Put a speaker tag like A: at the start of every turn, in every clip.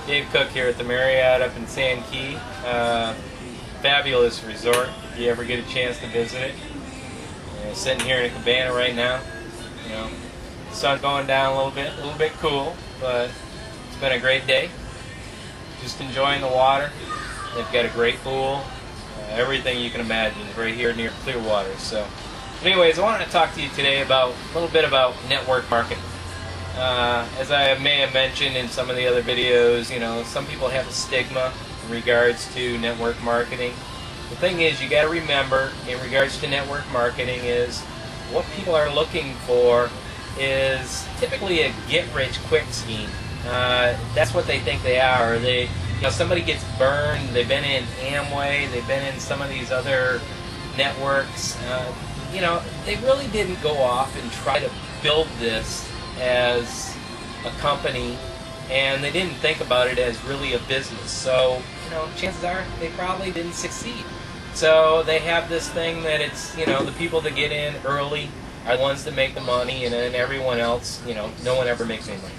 A: Dave Cook here at the Marriott up in San Key. Fabulous resort if you ever get a chance to visit it. Sitting here in a cabana right now. The sun's going down a little bit cool, but it's been a great day. Just enjoying the water. They've got a great pool. Everything you can imagine is right here near Clearwater. So, anyways, I wanted to talk to you today about a little bit about network marketing. As I may have mentioned in some of the other videos, some people have a stigma in regards to network marketing. The thing is, you got to remember, in regards to network marketing, is what people are looking for is typically a get-rich-quick scheme. That's what they think they are. Somebody gets burned. They've been in Amway. They've been in some of these other networks. They really didn't go off and try to build this as a company, and they didn't think about it as really a business. So, chances are they probably didn't succeed. So they have this thing that it's, the people that get in early are the ones that make the money, and then everyone else, no one ever makes any money.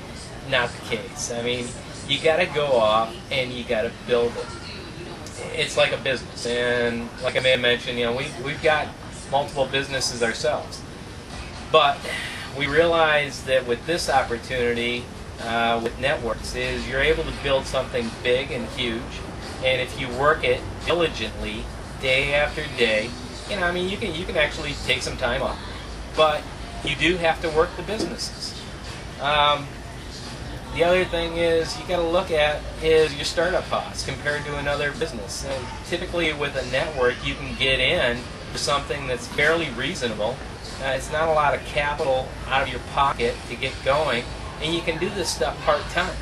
A: Not the case. I mean, you got to go off and you got to build it. It's like a business, and like I may have mentioned, we've got multiple businesses ourselves, but we realize that with this opportunity, with networks, is you're able to build something big and huge, and if you work it diligently, day after day, you can actually take some time off, but you do have to work the businesses. The other thing is you got to look at is your startup costs compared to another business. And typically with a network, you can get in for something that's fairly reasonable. It's not a lot of capital out of your pocket to get going, and you can do this stuff part-time.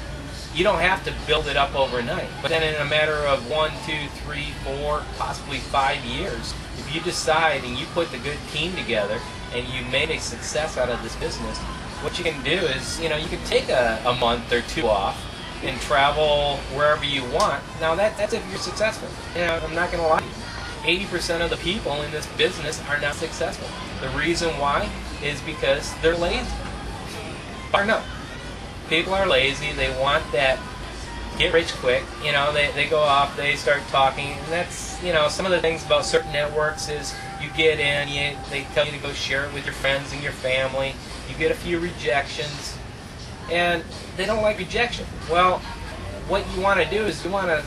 A: You don't have to build it up overnight, but then in a matter of 1, 2, 3, 4, possibly 5 years, if you decide and you put the good team together and you made a success out of this business, what you can do is, you can take a month or two off and travel wherever you want. Now that's if you're successful. I'm not going to lie to you. 80% of the people in this business are not successful. The reason why is because they're lazy. Or no. People are lazy. They want that get rich quick. They go off, they start talking, and that's, some of the things about certain networks is you get in, they tell you to go share it with your friends and your family. You get a few rejections, and they don't like rejection. Well, what you want to do is you want to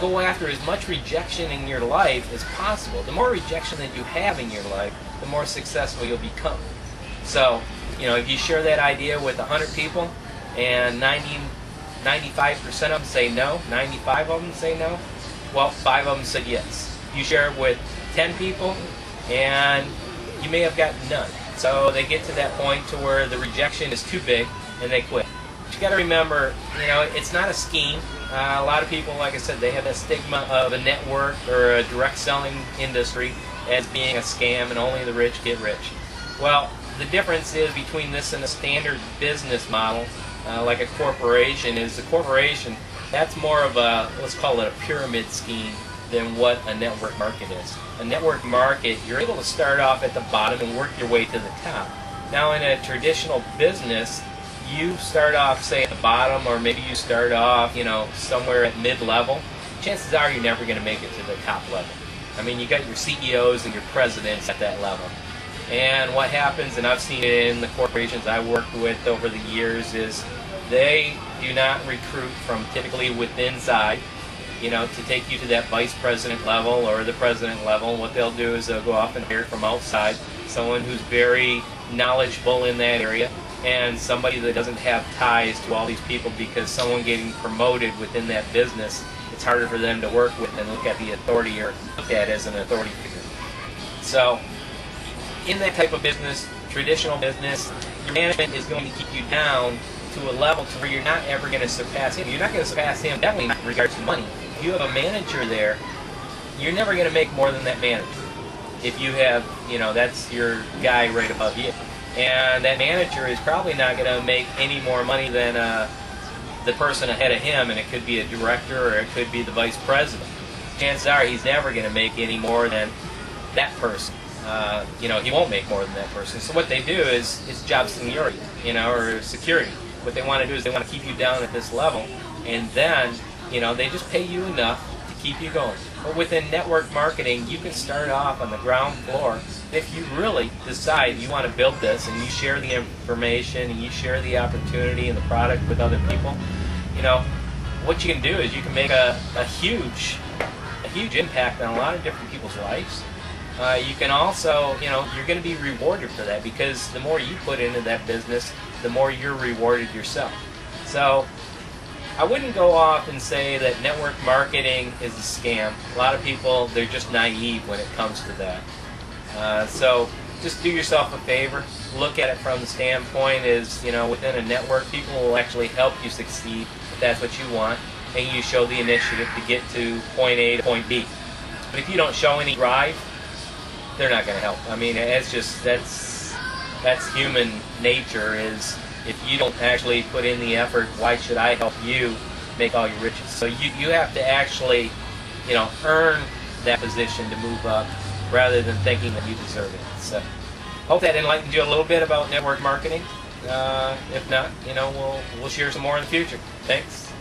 A: go after as much rejection in your life as possible. The more rejection that you have in your life, the more successful you'll become. So, if you share that idea with 100 people and 95% of them say no, 95 of them say no, well, 5 of them said yes. You share it with 10 people and you may have gotten none. So they get to that point to where the rejection is too big and they quit. But you got to remember, it's not a scheme. A lot of people, like I said, they have that stigma of a network or a direct selling industry as being a scam and only the rich get rich. Well, the difference is between this and a standard business model, like a corporation, is the corporation, that's more of a, let's call it a pyramid scheme than what a network market is. A network market, you're able to start off at the bottom and work your way to the top. Now in a traditional business, you start off, say, at the bottom, or maybe you start off, somewhere at mid-level. Chances are you're never going to make it to the top level. I mean, you got your CEOs and your presidents at that level. And what happens, and I've seen it in the corporations I worked with over the years, is they do not recruit from typically within inside, to take you to that vice president level or the president level. What they'll do is they'll go off and hire from outside, someone who's very knowledgeable in that area, and somebody that doesn't have ties to all these people, because someone getting promoted within that business, it's harder for them to work with and look at the authority or look at as an authority figure. So, in that type of business, traditional business, your management is going to keep you down to a level to where you're not ever going to surpass him. You're not going to surpass him, definitely not in regards to money. If you have a manager there, you're never going to make more than that manager. If you have, that's your guy right above you. And that manager is probably not going to make any more money than the person ahead of him, and it could be a director or it could be the vice president. Chances are he's never going to make any more than that person. He won't make more than that person. So what they do is job seniority, or security. What they want to do is they want to keep you down at this level and then they just pay you enough to keep you going. But within network marketing, you can start off on the ground floor. If you really decide you want to build this, and you share the information, and you share the opportunity and the product with other people, what you can do is you can make a huge impact on a lot of different people's lives. You can also, you're going to be rewarded for that, because the more you put into that business, the more you're rewarded yourself. So I wouldn't go off and say that network marketing is a scam. A lot of people, they're just naive when it comes to that. So just do yourself a favor. Look at it from the standpoint is, within a network, people will actually help you succeed if that's what you want, and you show the initiative to get to point A to point B. But if you don't show any drive, they're not going to help. I mean, it's just, that's human nature, is if you don't actually put in the effort, why should I help you make all your riches? So you have to actually, earn that position to move up, rather than thinking that you deserve it. So hope that enlightened you a little bit about network marketing. If not, we'll share some more in the future. Thanks.